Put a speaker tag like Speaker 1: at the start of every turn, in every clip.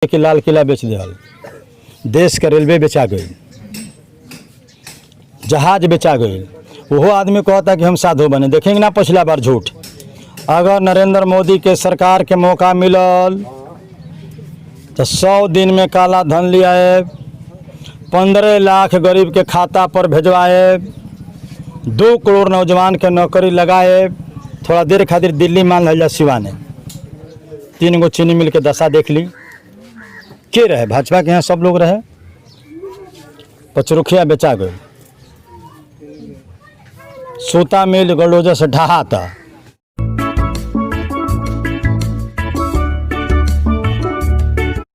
Speaker 1: कि लाल किला बेच दिया, देश के रेलवे बेचा गई, जहाज बेचा गई। वो आदमी कहता कि हम साधु बने। देखेंगे ना पिछला बार झूठ। अगर नरेंद्र मोदी के सरकार के मौका मिलल तो 100 दिन में काला धन ले आए, 15 लाख गरीब के खाता पर भेजवाए, 2 करोड़ नौजवान के नौकरी लगाए। थोड़ा देर खातिर दिल्ली मान लिया शिवा ने 3 गो चीनी मिल के दशा देख ली। के रहे भाजपा के यहाँ सब लोग रहे। पचरुखिया बेचा गए, सूता मिल गलोजा से ढहा था।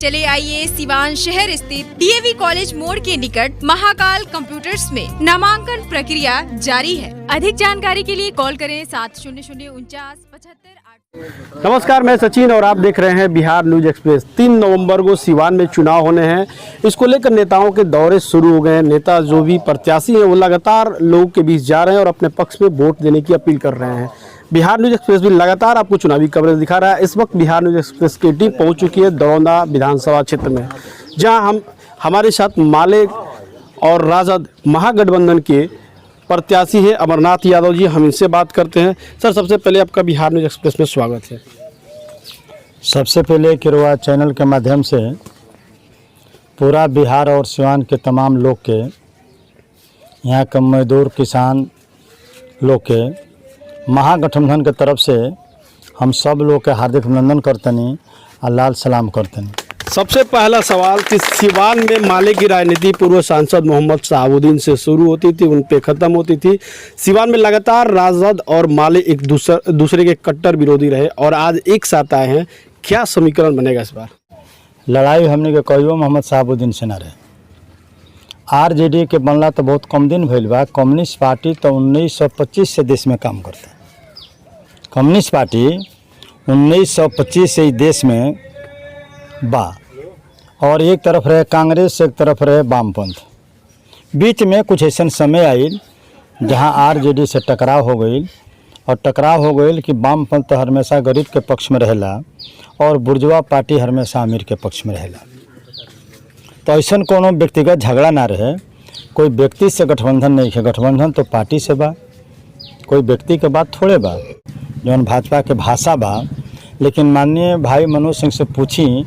Speaker 2: चले आइए सिवान शहर स्थित डीएवी कॉलेज मोड़ के निकट महाकाल कंप्यूटर्स में नामांकन प्रक्रिया जारी है। अधिक जानकारी के लिए कॉल करें 70094975।
Speaker 3: नमस्कार, मैं सचिन और आप देख रहे हैं बिहार न्यूज एक्सप्रेस। 3 नवंबर को सिवान में चुनाव होने हैं। इसको लेकर नेताओं के दौरे शुरू हो गए हैं। नेता जो भी प्रत्याशी हैं वो लगातार लोगों के बीच जा रहे हैं और अपने पक्ष में वोट देने की अपील कर रहे हैं। बिहार न्यूज एक्सप्रेस भी लगातार आपको चुनावी कवरेज दिखा रहा है। इस वक्त बिहार न्यूज एक्सप्रेस की टीम पहुंच चुकी है दरौंदा विधानसभा क्षेत्र में, जहां हमारे साथ माले और राजद महागठबंधन के प्रत्याशी है अमरनाथ यादव जी। हम इनसे बात करते हैं। सर, सबसे पहले आपका बिहार न्यूज एक्सप्रेस में स्वागत है।
Speaker 1: सबसे पहले किरवा चैनल के माध्यम से पूरा बिहार और सिवान के तमाम लोग के, यहाँ के मजदूर किसान लोग के, महागठबंधन के तरफ से हम सब लोग के हार्दिक अभिनंदन करतनी और लाल सलाम करतनी।
Speaker 3: सबसे पहला सवाल कि सिवान में माले की राजनीति पूर्व सांसद मोहम्मद शहाबुद्दीन से शुरू होती थी, उन पे ख़त्म होती थी। सिवान में लगातार राजद और माले एक दूसरे के कट्टर विरोधी रहे और आज एक साथ आए हैं। क्या समीकरण बनेगा इस बार?
Speaker 1: लड़ाई हमने के कहियो मोहम्मद शहाबुद्दीन से ना रहे। आरजेडी के बनला तो बहुत कम दिन भइल बा। कम्युनिस्ट पार्टी तो 1925 से देश में काम करता है। कम्युनिस्ट पार्टी 1925 से देश में बा और एक तरफ रहे कांग्रेस, एक तरफ रहे वामपंथ। बीच में कुछ ऐसा समय आई जहां आरजेडी से टकराव हो गई और टकराव हो गई कि वामपंथ हमेशा गरीब के पक्ष में रहेला और बुर्जुआ पार्टी हमेशा अमीर के पक्ष में रहेला। तो ऐसा कोनो व्यक्तिगत झगड़ा ना रहे। कोई व्यक्ति से गठबंधन नहीं है, गठबंधन तो पार्टी से बा। कोई व्यक्ति के बात थोड़े बा जौन भाजपा के भाषा बा। लेकिन माननीय भाई मनोज सिंह से पूछी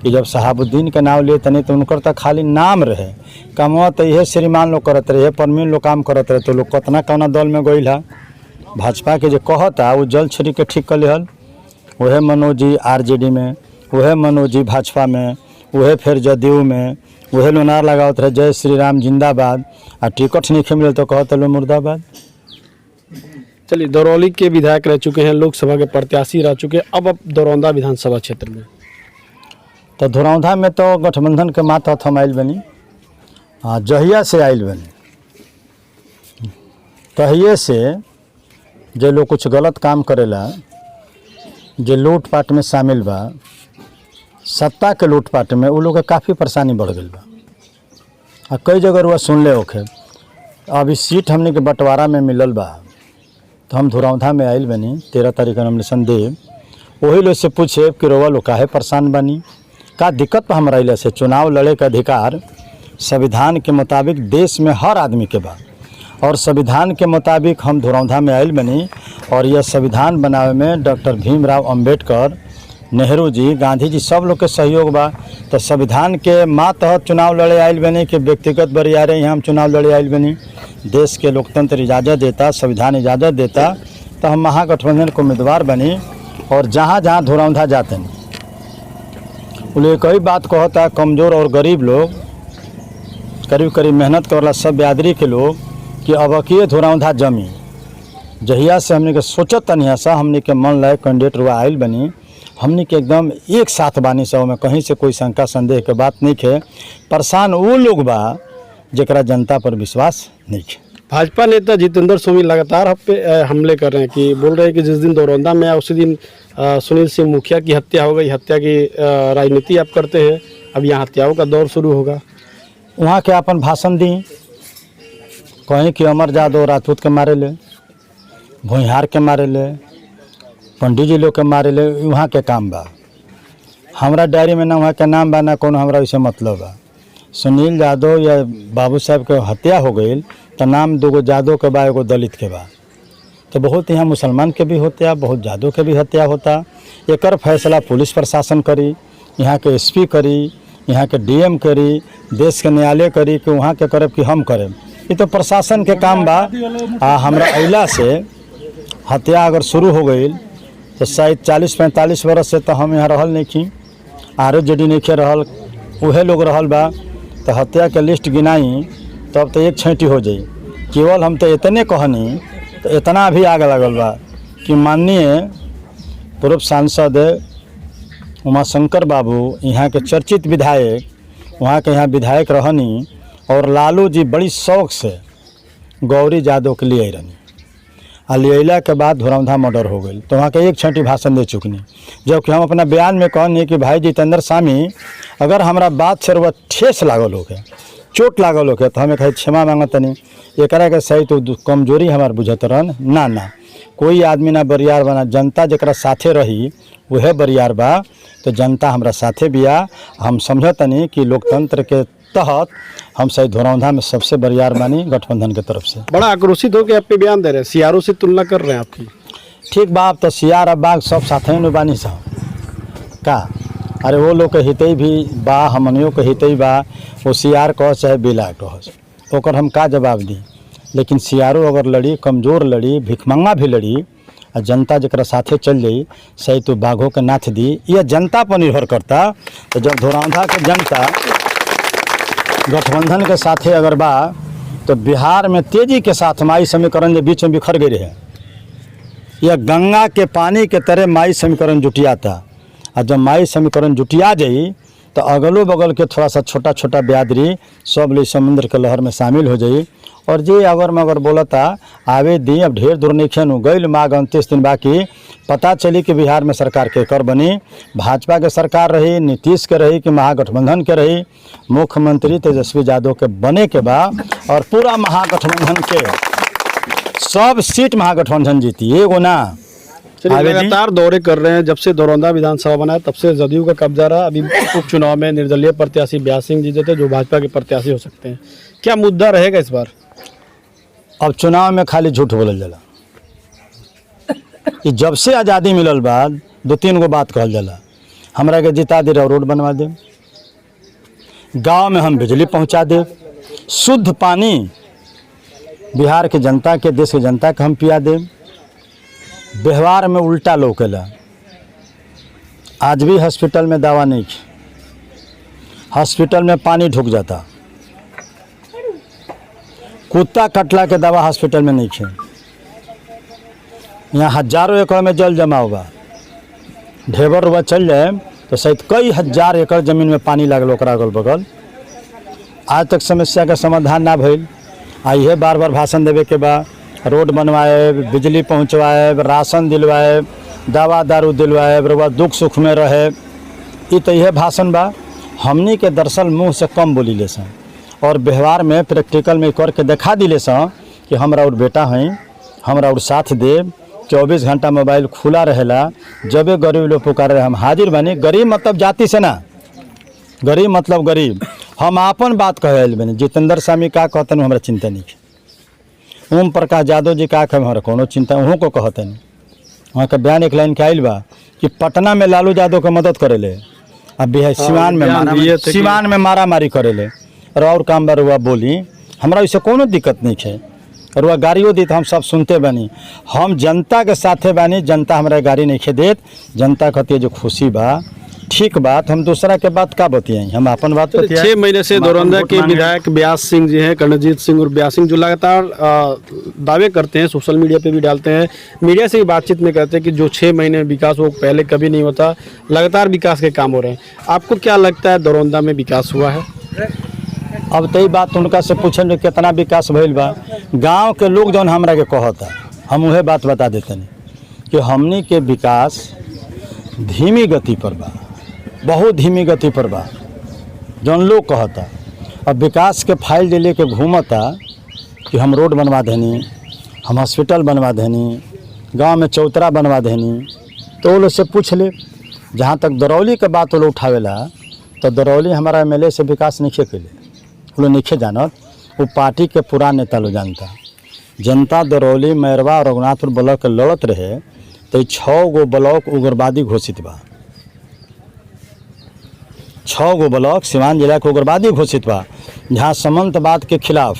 Speaker 1: कि जब शहाबुद्दीन के नाम लिए तनी तो उनकर तो खाली नाम रहे, कमवा तो यह श्रीमान लोग करत रहे, परमीन लोग काम करत रहे। तो लोग कतना कौना दल में गई है। भाजपा के जो कहता वो जल छड़ी के ठीक कर लिहल। वह मनोज जी आरजेडी में, वह मनोज जी भाजपा में, वह फिर जदयू में, वह लोनार लगावत रहे जय श्री राम जिंदाबाद। और टिकट नहीं मिले तो कहते लो मुर्दाबाद।
Speaker 3: चलिए, दरौली के विधायक रह चुके हैं, लोकसभा के प्रत्याशी रह चुके हैं, अब दरौंदा विधानसभा क्षेत्र में।
Speaker 1: तो धुरौंधा में तो गठबंधन के मात हम आयल बनी, जहिया से आयल बनी तहिए से जो लोग कुछ गलत काम करेला, जो लूटपाट में शामिल बा, सत्ता के लूटपाट में, वो लोग के काफ़ी परेशानी बढ़ गई बा। और कई जगह वह सुन ले होखे। अब इस सीट हमने के बंटवारा में मिलल बा तो हम धुरौंधा में आयल बनी 13 तारीख का नॉमिनेशन दे। वही लोग से पूछे कि रोवा लोग काहे परेशान बनी, का दिक्कत पर हमारा इला से। चुनाव लड़े का अधिकार संविधान के मुताबिक देश में हर आदमी के बा और संविधान के मुताबिक हम धुरौंधा में आयल बनी। और यह संविधान बनावे में डॉक्टर भीमराव अंबेडकर, नेहरू जी, गांधी जी सब लोग के सहयोग बा। तो संविधान के मातहत चुनाव लड़े आयल बनी कि व्यक्तिगत बरियारे यहाँ हम चुनाव लड़े आयल बनी। देश के लोकतंत्र इजाज़त देता, संविधान इजाज़त देता तो हम महागठबंधन को उम्मीदवार बनी। और जहाँ जहाँ धुरौंधा जाते हैं वो लोग कई बात कहता, कमज़ोर और गरीब लोग, करीब करीब मेहनत करला सब बिरादरी के लोग, कि अब किए धुरौंधा जमी। जहिया से हमने के सोचत तनिया सा हमने के मन लायक कैंडिडेट रुआ आयल बनी, हमने के एकदम एक साथ बानी सब में, कहीं से कोई शंका संदेह के बात नहीं है। परेशान वो लोग बा जरा जनता पर विश्वास नहीं है।
Speaker 3: भाजपा नेता जितेंद्र स्वामी लगातार हमले कर रहे हैं कि बोल रहे हैं कि जिस दिन दरौंदा में उसी दिन सुनील सिंह मुखिया की हत्या हो गई। हत्या की राजनीति आप करते हैं, अब यहाँ हत्याओं का दौर शुरू होगा।
Speaker 1: वहाँ के अपन भाषण दी, कहीं कि अमर जादव राजपूत के मारे ले, भूइहार के मारे ले, पंडित जी लोग के मारे ले, वहाँ के काम बा। हमरा डायरी में ना वहाँ के नाम बा ना कोनो हमरा वैसे मतलब बा। सुनील यादव या बाबू साहब के हत्या हो गई तो नाम दूगो यादव के बा एगो दलित के बा। तो बहुत यहाँ मुसलमान के भी होता, बहुत यादव के भी हत्या होता। एकर फैसला पुलिस प्रशासन करी, यहाँ के एसपी करी, यहाँ के डीएम करी, देश के न्यायालय करी कि वहाँ के करब कि हम करब। ये तो प्रशासन के काम बा। हमरा अइला से हत्या अगर शुरू हो गई तो शायद 40-45 बरस से तो हम यहाँ रहल नहीं की, RJD नहीं खे रहल, उहे लोग रहल बा। तो हत्या के लिस्ट गिनाई तब तो एक छेंटी हो जाई। केवल हम तो इतने कहनी तो इतना भी आग लगल बा कि माननीय पूर्व सांसद उमाशंकर बाबू यहाँ के चर्चित विधायक, वहाँ के यहाँ विधायक रहनी और लालू जी बड़ी शौक से गौरी यादव के लिए रहनी। आ लियला के बाद धुरंधा मर्डर हो गई तो वहाँ के एक छठी भाषण दे चुकनी। जबकि हम अपना बयान में कहनी कि भाई जितेंद्र स्वामी अगर हमारा बात से वह ठेस लागल हो गया, चोट लागल हो गया तो हमें कहे क्षमा मांगतनी। एकरा के सही तो कमजोरी हमार बुझत रहन ना कोई आदमी ना बरियार बना, जनता जरा साथे रही वह बरियार बा। तो जनता हमरा साथे बिया। हम समझतनी कि लोकतंत्र के तहत हम सही धुरंधा में सबसे बरियार बानी गठबंधन के तरफ से।
Speaker 3: बड़ा आक्रोशित हो के आप पे बयान दे रहे हैं, सीआरओ से तुलना कर रहे हैं आपकी।
Speaker 1: ठीक बात तो सियार बाग सब साथे में बानी साहब का। अरे वो लोग के हिते भी बा, हमनियों के हिते बा। वो सियार कह चाहे बिला कह, ओकर हम का जवाब दी। लेकिन सियारो अगर लड़ी, कमज़ोर लड़ी, भिखमंगा भी लड़ी और जनता जरा साथे चल जाई सही तो बाघों के नाथ दी। यह जनता पर निर्भर करता। तो जब धुरंधा के जनता गठबंधन के साथे अगर बा तो बिहार में तेजी के साथ माई समीकरण के बीच में बिखर गई रहे। यह गंगा के पानी के तरह माई समीकरण जुटियाता। और जब माई समीकरण जुटिया जाई तो अगलो बगल के थोड़ा सा छोटा छोटा बिरादरी सब ले समुद्र के लहर में शामिल हो जाई। और जे अगर मगर बोलता आवे दी, अब ढेर दूर नहीं खेन गई माघ 29 दिन बाकी पता चली कि बिहार में सरकार के कर बनी, भाजपा के सरकार रही, नीतीश के रही कि महागठबंधन के रही। मुख्यमंत्री तेजस्वी यादव के बने के बाद और पूरा महागठबंधन के सब सीट महागठबंधन जीती, एगो ना।
Speaker 3: लगातार दौरे कर रहे हैं, जब से दौरौंदा विधानसभा बना है तब से जदयू का कब्जा रहा। अभी उपचुनाव में निर्दलीय प्रत्याशी ब्यास सिंह जीते थे जो भाजपा के प्रत्याशी हो सकते हैं। क्या मुद्दा रहेगा इस बार?
Speaker 1: अब चुनाव में खाली झूठ बोलल जाला। कि जब से आज़ादी मिलल बाद 2-3 गो बात कहल जाला, हमरा के जिता दे, रोड बनवा दे, गांव में हम बिजली पहुंचा दे, शुद्ध पानी बिहार के जनता के, देश के जनता के हम पिया दे। व्यवहार में उल्टा लोकेला। आज भी हॉस्पिटल में दवा नहीं, हॉस्पिटल में पानी ढुक जाता। कुत्ता कटला के दवा हॉस्पिटल में नहीं खे। यहाँ हजारों एकड़ में जल जमा होगा। ढेबर रुआ चल जाए तो शायद कई हजार एकड़ जमीन में पानी लागल ओकरा अगल बगल। आज तक समस्या का समाधान ना भइल। आइए बार बार भाषण देवे के बा, रोड बनवाए, बिजली पहुँचवाए, राशन दिलवाए, दवा दारू दिलवाए, रुआ दुख सुख में रहे। ये तो यह भाषण बा। हमनी के दरअसल मुँह से कम बोली ले सन और व्यवहार में प्रैक्टिकल में करके दिखा दिले सन कि हमरा और बेटा हैं, हमरा और साथ देव। 24 घंटा मोबाइल खुला रहेला। जबे गरीब लोग पुकारे हम हाजिर बनी। गरीब मतलब जाति से ना, गरीब मतलब गरीब। हम आपन बात कहे बनी। जितेंद्र स्वामी का कहतन हमरा चिंता नहीं है। ओम प्रकाश यादव जी का कहे हमारा कोनो चिंता वहाँ को कहते नहीं। वहाँ का बयान एक लाइन के आयल बा कि पटना में लालू यादव के मदद करेले, अब सिवान में मारा मारी करेले और काम बार हुआ बोली। हमरा इससे कोनो दिक्कत नहीं है। और वह गाड़ियों दी तो हम सब सुनते बनी। हम जनता के साथे बानी, जनता हमारा गाड़ी नहीं खे देत। जनता कहती है जो खुशी बा, ठीक बात। हम दूसरा के बात का बतियाई, हम अपन बात बतियाई।
Speaker 3: 6 महीने से दौरौंदा के विधायक ब्यास सिंह जी हैं, कर्णजीत सिंह और ब्यास सिंह, जो लगातार दावे करते हैं, सोशल मीडिया पे भी डालते हैं, मीडिया से भी बातचीत में कहते हैं कि जो 6 महीने में विकास वो पहले कभी नहीं होता, लगातार विकास के काम हो रहे हैं। आपको क्या लगता है दौरौंदा में विकास हुआ है?
Speaker 1: अब तो बात उनका से पूछे कितना विकास भइल बा। गांव के लोग जौन हमरा के कहता, हम वह बात बता देते कि हमनी के विकास धीमी गति पर बा, बहुत धीमी गति पर बा जौन लोग कहता। अब विकास के फाइल ले के घूमता कि हम रोड बनवा देनी, हम हॉस्पिटल बनवा देनी, गांव में चौतरा बनवा देनी। तो वो लोग से पूछ ले जहाँ तक दरौली के बात वो लोग उठावेला तो दरौली हमारा एमएलए से विकास नहीं कैले, वो लोग नहीं जानत, वो पार्टी के पुरान नेता लोग जानता। जनता दरौली, मैरवा और रघुनाथपुर ब्लॉक के लड़त रहे तो 6 गो ब्लॉक उग्रवादी घोषित बा। 6 गो ब्लॉक सिवान जिला के उग्रवादी घोषित बा, जहाँ सामंतवाद के खिलाफ,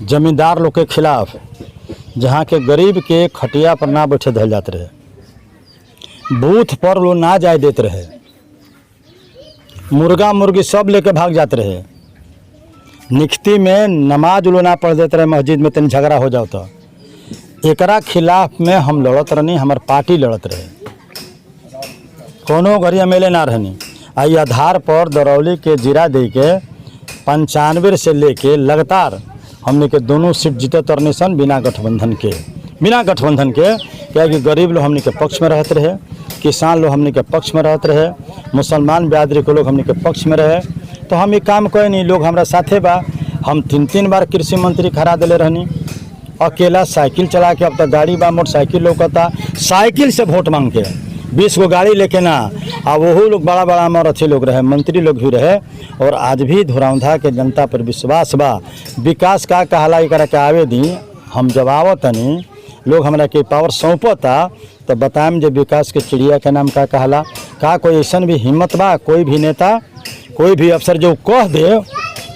Speaker 1: जमींदार लोग के खिलाफ, जहाँ के गरीब के खटिया पर ना बैठे धल जाते रहे, बूथ पर लोग ना जाए देते रहे, मुर्गा मुर्गी सब लेके भाग जाते रहे, निखती में नमाज लोग ना पढ़ देते रहे, मस्जिद में तनी झगड़ा हो जाओ तो एकरा खिलाफ में हम लड़त रहनी, हमार पार्टी लड़त रहे, कोनो घड़ी एमएलए ना रहनी। आई आधार पर दरौली के जीरा दे के 95 से लेके लगातार हमने के दोनों सीट जीते तरने सन बिना गठबंधन के क्या कि गरीब लोग हमने के पक्ष में रहते रहे, किसान लोग हमने के पक्ष में रहते रहे, मुसलमान बिरादरी के लोग हमने के पक्ष में रहे। तो हम ये काम कोई नहीं, लोग हमारा साथे बा। हम 3 बार कृषि मंत्री खड़ा दिले रहनी, अकेला साइकिल चला के, अब तक गाड़ी बा, मोटरसाइकिल लौकता, साइकिल से वोट मांग के 20 गो गाड़ी लेके ना। अब वही लोग बड़ा बड़ा हमारे अच्छे लोग रहे, मंत्री लोग भी रहे। और आज भी धुरौंधा के जनता पर विश्वास बा। विकास का कहला एकरा के आवे दी, हम जब आवतनी लोग हमरा के पावर सौंपता तो बताएम जे विकास के चिड़िया के नाम का कहला। का कोई ऐसा भी हिम्मत बा, कोई भी नेता, कोई भी अफसर जो कह दे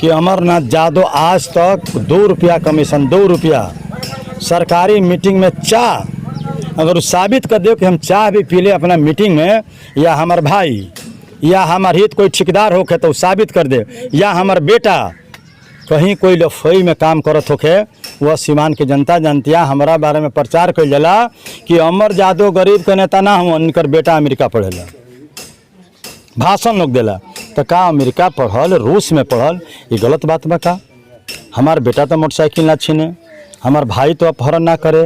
Speaker 1: कि अमरनाथ यादव आज तक 2 रुपया कमीशन, 2 रुपया सरकारी मीटिंग में चाह, अगर वो साबित कर दे कि हम चाह भी पी ले अपना मीटिंग में, या हमार भाई या हमार हित कोई ठेकेदार होके तो साबित कर दे, या हमार बेटा कहीं कोई लफई में काम करत होके, वह सीमान की जनता जानती है। हमारा बारे में प्रचार कर जाला कि अमर यादव गरीब के नेता ना हो, उनकर बेटा अमेरिका पढ़ेला, भाषण लोग देला। तो का अमेरिका पढ़ल, रूस में पढ़ल, ये गलत बात बा का? हमार बेटा तो मोटरसाइकिल ना छीने, हमार भाई तो अपहरण ना करे,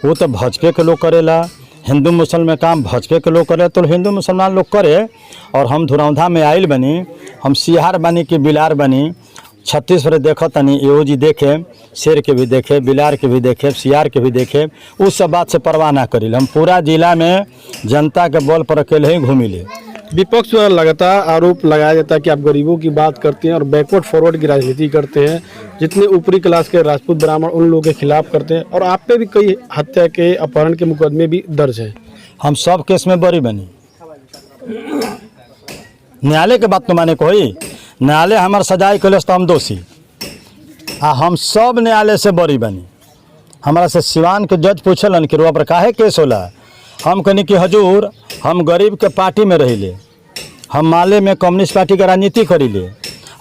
Speaker 1: वो तो भजके के लोग करेला। हिंदू मुसलमान काम भजके के लोग करे तो हिंदू मुसलमान लोग करे। और हम धुरौंधा में आइल बनी, हम सिहार बनी कि बिलार बनी, 36 बरे देखो तनी एओ जी देखे, शेर के भी देखे, बिलार के भी देखे, सियार के भी देखे, उस सब बात से परवाह ना करिल। हम पूरा जिला में जनता के बल पर अकेले ही घूमिले।
Speaker 3: विपक्ष द्वारा लगातार आरोप लगाया जाता है कि आप गरीबों की बात करते हैं और बैकवर्ड फॉरवर्ड की राजनीति करते हैं, जितने ऊपरी क्लास के राजपूत ब्राह्मण उन लोगों के खिलाफ करते हैं, और आप पे भी कई हत्या के, अपहरण के मुकदमे भी दर्ज हैं।
Speaker 1: हम सब केस में बरी बनी। न्यायालय के बात तो माने कोई, न्यायालय हमार सजाए कलेस तो हम दोषी, आ हम सब न्यायालय से बरी बनी। हमारा से सिवान के जज पूछलन कि रुआ पर काहे केस होला। हम कहनी कि हजूर हम गरीब के पार्टी में रहिले, हम माले में कम्युनिस्ट पार्टी के राजनीति करीले,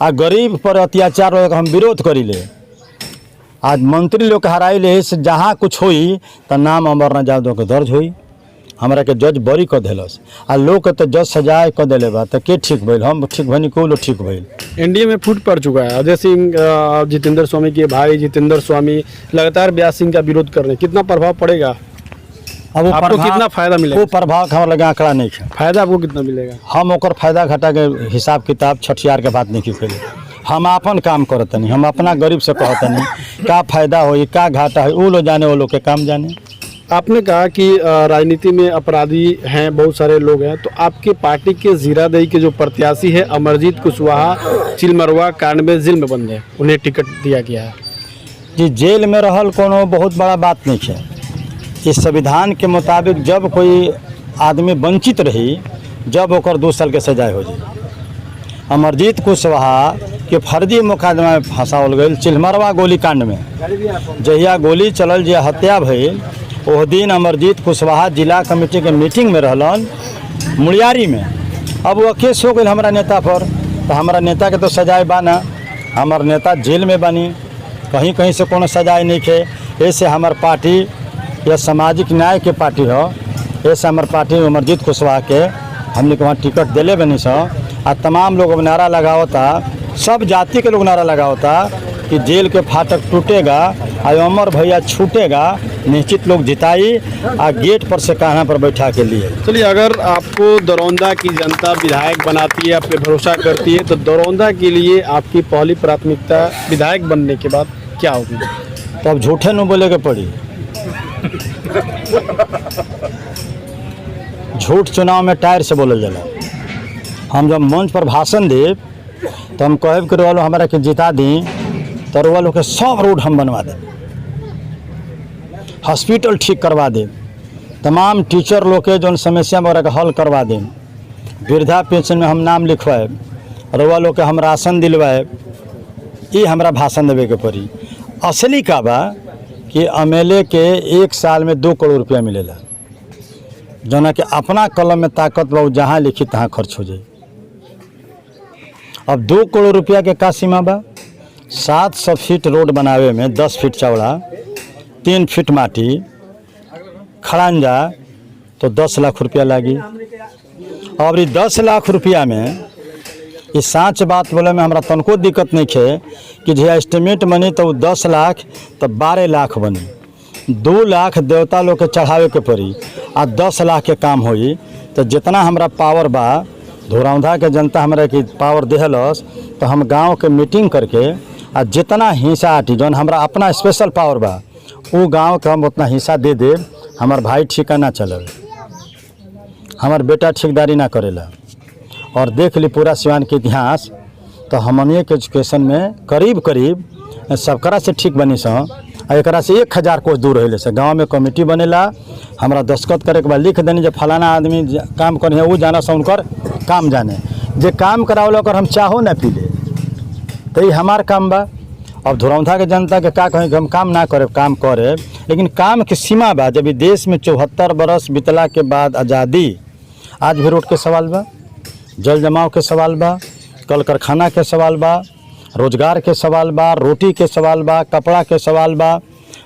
Speaker 1: आ गरीब पर अत्याचार हम विरोध करीले। आज मंत्री लोग हराइले से जहाँ कुछ हुई तो नाम अमरनाथ यादव के दर्ज हुई, हमरा के जज बरी कर दिलस, आ लोग के तो जज सजाए कर दिले बा। तो के ठीक भइल, हम ठीक भइनी, कोई लोग ठीक भइल।
Speaker 3: एनडीए में फूट पड़ चुका है। अजय सिंह, जितेंद्र स्वामी के भाई जितेंद्र स्वामी लगातार व्यास सिंह का विरोध कर रहे हैं, कितना प्रभाव पड़ेगा?
Speaker 1: अब
Speaker 3: आपको कितना फायदा मिलेगा?
Speaker 1: वो प्रभाव हमारे लगे आंकड़ा नहीं है।
Speaker 3: फायदा आपको कितना मिलेगा?
Speaker 1: हम ओकर फायदा घाटा के हिसाब किताब छठियार के बात नहीं की कैले। हम अपन काम करतनी, हम अपना गरीब से कहतनी का फायदा हो, का घाटा है, वो लोग जाने, वो लोग के काम जाने।
Speaker 3: आपने कहा कि राजनीति में अपराधी हैं, बहुत सारे लोग हैं, तो आपके पार्टी के जीरादेई के जो प्रत्याशी है अमरजीत कुशवाहा चिलमरवा कांड में जेल में बंद है, उन्हें टिकट दिया गया है।
Speaker 1: जी जेल में रहल कोनो बहुत बड़ा बात नहीं है। इस संविधान के मुताबिक जब कोई आदमी वंचित रही, जब ओकर 2 साल के सजाए हो जाए। अमरजीत कुशवाहा के फर्जी मुकदमा में फंसावल गई चिलमरवा गोली कांड में। जहिया गोली चलल, जे हत्या भइल, ओह दिन अमरजीत कुशवाहा जिला कमेटी के मीटिंग में रहलन मुड़ियारी में। अब वो केस हो गई हमारा नेता पर, तो हमारा नेता के तो सजाए बाना, हमार नेता जेल में बनी, कहीं कहीं से कोनो सजाए नहीं खे। ऐसे हमार पार्टी यह सामाजिक न्याय के पार्टी हो, ऐसे हमार पार्टी अमरजीत कुशवाहा के हमने के वहाँ टिकट दिले बनी सो। आ तमाम लोग नारा लगावता, सब जाति के लोग नारा लगावता कि जेल के फाटक टूटेगा, अमर भैया छूटेगा, निश्चित लोग जिताई, आ गेट पर से कहना पर बैठा के लिए।
Speaker 3: चलिए, अगर आपको दरौंधा की जनता विधायक बनाती है, आप पे भरोसा करती है, तो दरौंधा के लिए आपकी पहली प्राथमिकता विधायक बनने के बाद क्या होगी?
Speaker 1: तो अब झूठे न बोले के पड़ी। झूठ चुनाव में टायर से बोलल जाला। हम जब मंच पर भाषण देव तो हम कहब कि वालों हमारा के जिता दी तो रुआ लोग के सब रोड हम बनवा दें, हॉस्पिटल ठीक करवा दें, तमाम टीचर लोग के जो समस्या वगैरह का हल करवा दें, वृद्धा पेंशन में हम नाम लिखवाए, रुआ लोग के हम राशन दिलवाए। ये हमारा भाषण देवे के पड़ी। असली का बा कि एमएलए के एक साल में 2 करोड़ रुपया मिलेला, जना कि अपना कलम में ताकत बा जहाँ लिखी तहाँ खर्च हो जाए। अब 2 करोड़ रुपया के का सीमा बा? 700 फीट रोड बनावे में 10 फीट चौड़ा, 3 फीट माटी खड़ांजा तो 10 लाख रुपया लगी। और ये 10 लाख रुपया में ये साँच बात बोले में हमरा तनको दिक्कत नहीं है कि जो एस्टिमेट बनी तो 10 लाख तो 12 लाख बनी, 2 लाख देवता लोग के चढ़ावे के पड़ी आ 10 लाख के काम होई। तो जितना हमरा पावर बा धोरौंधा के जनता हमरा की पावर देहलस तो हम गांव के मीटिंग करके आ जितना हिस्सा आटी जौन हमरा अपना स्पेशल पावर बा वो गांव के हम उतना हिस्सा दे देव। हमार भाई ठिका ना चलल, हमार बेटा ठेकेदारी ना करेला। और देख ली पूरा सिवान के इतिहास तो हमनिए के एजुकेशन में करीब करीब सबकरा से ठीक बनी स एकरा से 1000 कोस दूर रहे से। गांव में कमेटी बनेला, हमरा दस्तखत करे के बाद लिख देनी जब फलाना आदमी काम करे वो जाना से उनकर काम जाने, जे काम करावल ओकर हम चाहो ना पी ले तो ये हमार काम बा। अब धोरौंधा के जनता के का कहें कि हम काम ना करे, काम करे, लेकिन काम के सीमा बा। जब देश में 74 बरस बीतला के बाद आज़ादी, आज भी रोड के सवाल बा, जल जमाव के सवाल बा, कल कारखाना के सवाल बा, रोजगार के सवाल बा, रोटी के सवाल बा, कपड़ा के सवाल बा।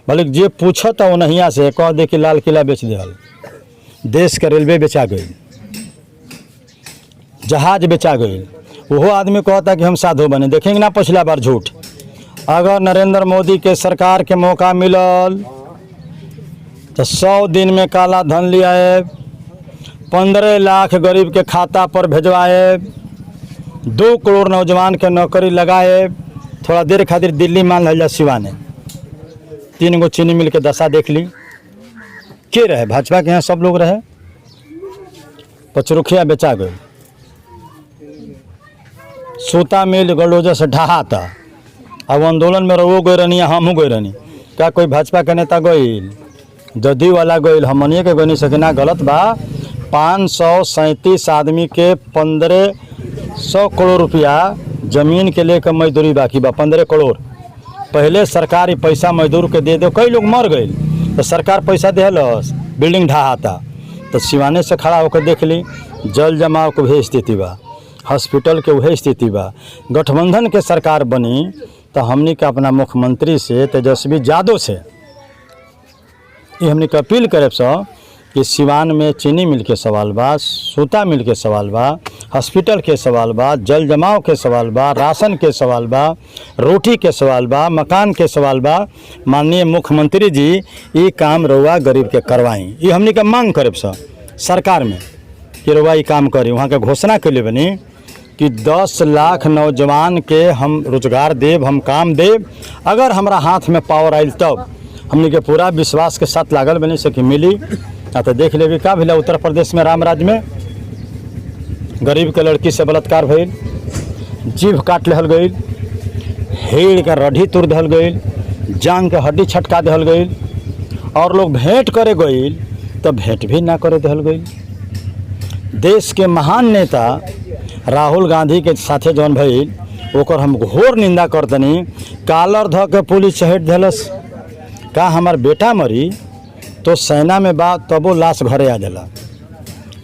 Speaker 1: भले जे पूछत वो नहिया से कह दे कि लाल किला बेच दिहल, देश के रेलवे बेचा गई, जहाज बेचा गई। वो आदमी कहता कि हम साधु बने। देखेंगे ना पिछला बार झूठ। अगर नरेंद्र मोदी के सरकार के मौका मिलल तो 100 दिन में काला धन ले आए, 15 लाख गरीब के खाता पर भेजवाए, 2 करोड़ नौजवान के नौकरी लगाए। थोड़ा देर खातिर दिल्ली मान लिया सिवाने 3 गो चीनी मिल के दशा देख ली। के रहे भाजपा के यहाँ सब लोग रहे, पचरुखिया बेचा गए, सूता मिल गलोजा से ढहा था। अब आंदोलन में रहो गए रहनी, हमहूँ गए रहनी। क्या कोई भाजपा के नेता गईल, जदयू वाला गईल, हमनिए के गई नहीं सकिना? गलत बा। 537 आदमी के 1500 करोड़ रुपया जमीन के लेकर मजदूरी बाकी बा। 15 करोड़ पहले सरकारी पैसा मजदूर के दे दो, कई लोग मर गए तो सरकार पैसा देहलस, बिल्डिंग ढहाता। तो सिवाने से खड़ा होकर देख ली, जल जमाव के वही स्थिति बा, हॉस्पिटल के वही स्थिति बा। गठबंधन के सरकार बनी तो हमनी के अपना मुख्यमंत्री से तेजस्वी यादव से ये हमनी के अपील करे सो कि सिवान में चीनी मिल के सवाल बा, सूता मिल के सवाल बा, हॉस्पिटल के सवाल बा, जल जमाव के सवाल बा, राशन के सवाल बा, रोटी के सवाल बा, मकान के सवाल बा। माननीय मुख्यमंत्री जी ये काम रउआ गरीब के करवाई, ये हमनी के मांग करे सरकार में कि रउआ ये काम करी। वहाँ के घोषणा के लिए बनी कि 10 लाख नौजवान के हम रोजगार देव, हम काम देव। अगर हमारा हाथ में पावर आयल तब हमनी के पूरा विश्वास के साथ लागल बनी से कि मिली। तो देख लेबी का भेला उत्तर प्रदेश में रामराज में गरीब के लड़की से बलात्कार भइल, जीभ काट लेहल गई, हेड़ के रड्डी तोड़ देहल गई, जांग के हड्डी छटका देहल गई, और लोग भेंट करे गई तो भेंट भी ना करे देहल गई। देश के महान नेता राहुल गांधी के साथे जौन भइल ओकर हम घोर निंदा करतनी। कालर ध के पुलिस चढ़ देलस। का हमार बेटा मरी तो सेना में बा तबो लाश घरे आ जाला,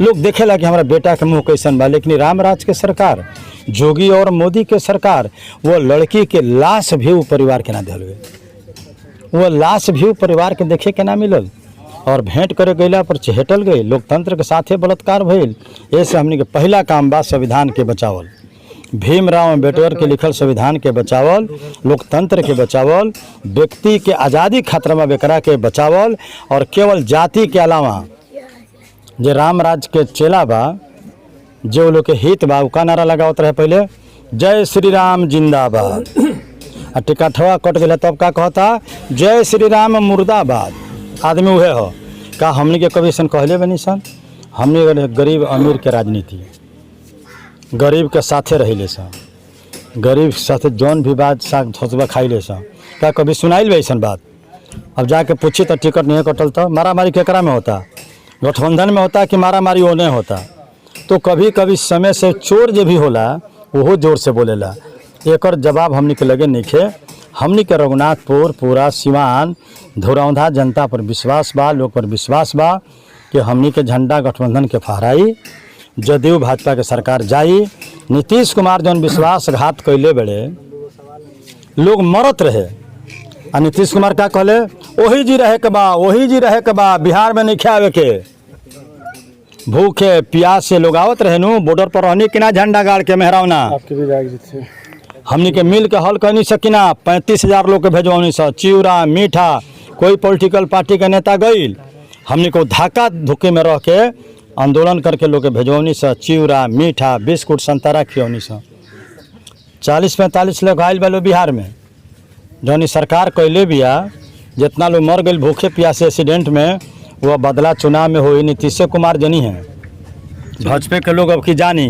Speaker 1: लोग देखेला कि हमारा बेटा के मुँह कैसन बा। लेकिन रामराज के सरकार, जोगी और मोदी के सरकार, वो लड़की के लाश भी वो परिवार के ना दिल गए, वो लाश भी परिवार के देखे के ना मिलल, और भेंट करे गैला पर चहेटल गई। लोकतंत्र के साथे बलात्कार भइल। ऐसे हमने के पहला काम बा संविधान के बचावल, भीमराव अम्बेडकर के लिखल संविधान के बचावल, लोकतंत्र के बचावल, व्यक्ति के आज़ादी खतरा में बेकरा के बचावल। और केवल जाति के अलावा जो रामराज के चेला बा, जो लोग के हित बा, का नारा लगावत रहे पहले, जय श्री राम जिंदाबाद। आ टिकटवा कट गया तब का कहता, जय श्री राम मुर्दाबाद। आदमी उहे हो का हमनी के कभी सन कहले बनी सन? हमने गरीब अमीर के राजनीति, गरीब के साथे रहिले सा, गरीब के साथे जौन भी बात साग धोसबा खाइले सा। क्या कभी सुनाइल बा ऐसन बात? अब जाके पूछी तो टिकट नहीं कटल तो मारामारी केकरा में होता? गठबंधन में होता कि मारामारी ओने होता? तो कभी कभी समय से चोर जो भी होला वो जोर से बोलेला। एकर जवाब हमनी के लगे नहीं। हमनी के रघुनाथपुर पूरा सिवान धुरौंधा जनता पर विश्वास बा, लोग पर विश्वास बा कि हमनी के झंडा गठबंधन के फहराई, जदयू भाजपा के सरकार जाई। नीतीश कुमार जौन विश्वासघात कैले बड़े, लोग मरत रहे आ नीतीश कुमार क्या कहले? वही जी रहे के बा, वही जी रहे के बा, बिहार में नहीं खावे के। भूखे प्यास से लोग आवत रहे नु, बॉर्डर पर रहने कि ना झंडा गाड़ के मेहरावना।
Speaker 3: आपके विधायक जी थे,
Speaker 1: हमनी के मिल के हल कर नहीं सकिना। 35,000 लोग के भेजवानी सा, चिवड़ा मीठा, कोई पॉलिटिकल पार्टी के नेता गईल, हमनी को धक्का धुक्के में रह के आंदोलन करके लोग के भेजवानी सा, चिवड़ा मीठा बिस्कुट संतरा खियौनी सा। 40-45 लोग आयल बा बिहार में, जौन सरकार कैले बिया। जितना लोग मर गए भूखे प्यासे एक्सीडेंट में, वह बदला चुनाव में हुई नीतीश कुमार जनी है। भाजपा के लोग अब की जानी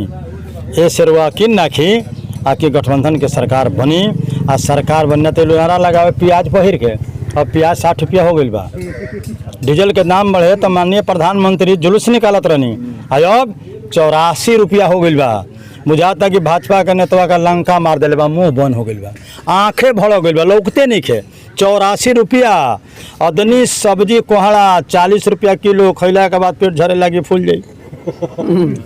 Speaker 1: ए शेरवा किन नाखी आकि गठबंधन के सरकार बनी। आ सरकार बनने तो नारा लगावे प्याज पहिर के। अब प्याज 60 रुपया हो गई बा। डीजल के दाम बढ़े तो माननीय प्रधानमंत्री जुलूस निकालत रहनी, अब 84 रुपया हो गई बा। बुझाता कि भाजपा के नेतवा का लंका मार दिले बा, मुँह बंद हो गई बा, आँखें भड़ गई बा, लौकते नहीं खे। 84 रुपया अदनी सब्जी कोहड़ा 40 रुपया किलो, खैला के बाद पेट झरे लगी, फूल जाई।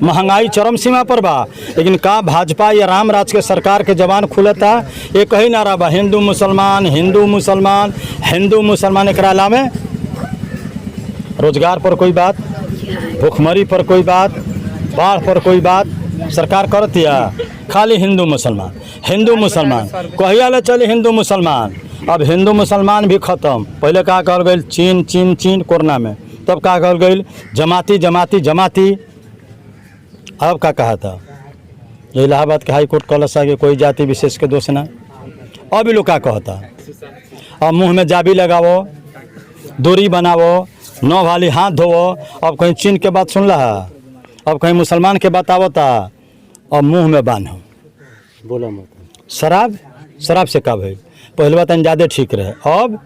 Speaker 1: महंगाई चरम सीमा पर बा। लेकिन का भाजपा या राम राज के सरकार के जवान खुलता? एक ही नारा बा, हिंदू मुसलमान हिंदू मुसलमान हिंदू मुसलमान। एक अलावा रोजगार पर कोई बात, भूखमरी पर कोई बात, बाढ़ पर कोई बात सरकार करती है। खाली हिंदू मुसलमान हिंदू मुसलमान। कहिया ले चले हिंदू मुसलमान? अब हिंदू मुसलमान भी खत्म। पहले का कहल गई? चीन चीन चीन कोरोना में। तब का कहल गई? जमाती जमाती जमाती। अब का कहा था? इलाहाबाद के हाई कोर्ट कहलस कि कोई जाति विशेष के दोष ना। अब लोग का कहता? अब मुंह में जाबी लगावो, दूरी बनावो, नौ वाली हाथ धोवो। अब कहीं चीन के बात सुन रहा, अब कहीं मुसलमान के बात आवता, अब मुंह में बांधो, बोला मत। शराब से का भाई? पहले बात ज़्यादा ठीक रहे, अब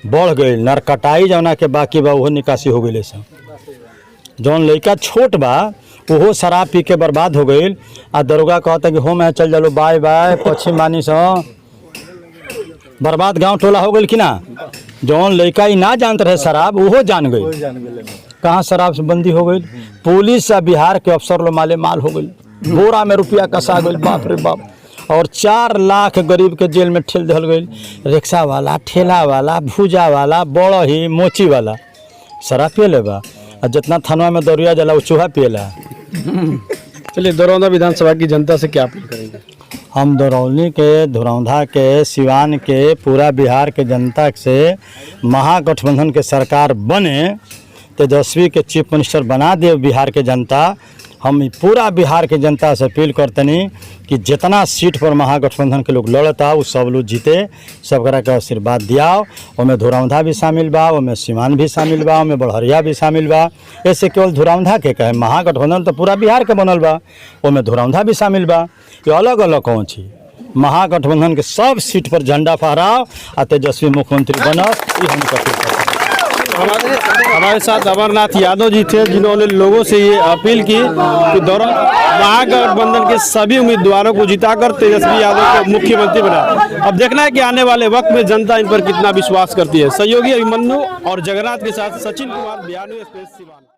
Speaker 1: बढ़ गई। नरकटाई जौना के बाकी बा वो निकासी हो गई। सब जौन लड़का छोट बा वो शराब पी के बर्बाद हो गई। आ दरोगा कहता कि हो मैं चल जालो, बाय बाय पश्चिम मानी से बर्बाद गांव टोला हो गई कि ना। जौन लड़का ही ना जानते रहे शराब, वो जान गई। कहाँ शराब से बंदी हो गई। पुलिस या बिहार के अफसर लो माले माल हो गई, बोरा में रुपया कसा गई, बाप रे बाप। और 4 लाख गरीब के जेल में ठेल दिल गई। रिक्शा वाला, ठेला वाला, भूजा वाला, बड़ही मोची वाला शराब पिए ले बा। और जितना थानवा में दौरिया जला वो चूहा पिएला।
Speaker 3: चलिए, दरौंधा विधानसभा की जनता से क्या अपील करेंगे?
Speaker 1: हम दरौली के, धुरौंधा के, सिवान के, पूरा बिहार के जनता से महागठबंधन के सरकार बने, तेजस्वी के चीफ मिनिस्टर बना दे बिहार के जनता। हम पूरा बिहार के जनता से अपील करतनी कि जितना सीट पर महागठबंधन के लोग लड़ता वो सब लोग जीते, सबकरा के आशीर्वाद दियाओ। उनमें धुरौंधा भी शामिल बा, उनमें सिवान भी शामिल बा, उनमें बड़हरिया भी शामिल बा। ऐसे केवल धुरौंधा के कहे, महागठबंधन तो पूरा बिहार के बनल बा, उनमें धुरौंधा भी शामिल बा। ये अलग अलग कौन छी? महागठबंधन के सब सीट पर झंडा फहराओ और तेजस्वी मुख्यमंत्री बनब, ये हम अपील करते।
Speaker 3: हमारे साथ अमरनाथ यादव जी थे, जिन्होंने लोगों से ये अपील की कि महागठबंधन के सभी उम्मीदवारों को जिताकर तेजस्वी यादव को मुख्यमंत्री बनाए। अब देखना है कि आने वाले वक्त में जनता इन पर कितना विश्वास करती है। सहयोगी अभिमन्यु और जगन्नाथ के साथ सचिन कुमार, बिहार न्यूज़ एक्सप्रेस, सिवान।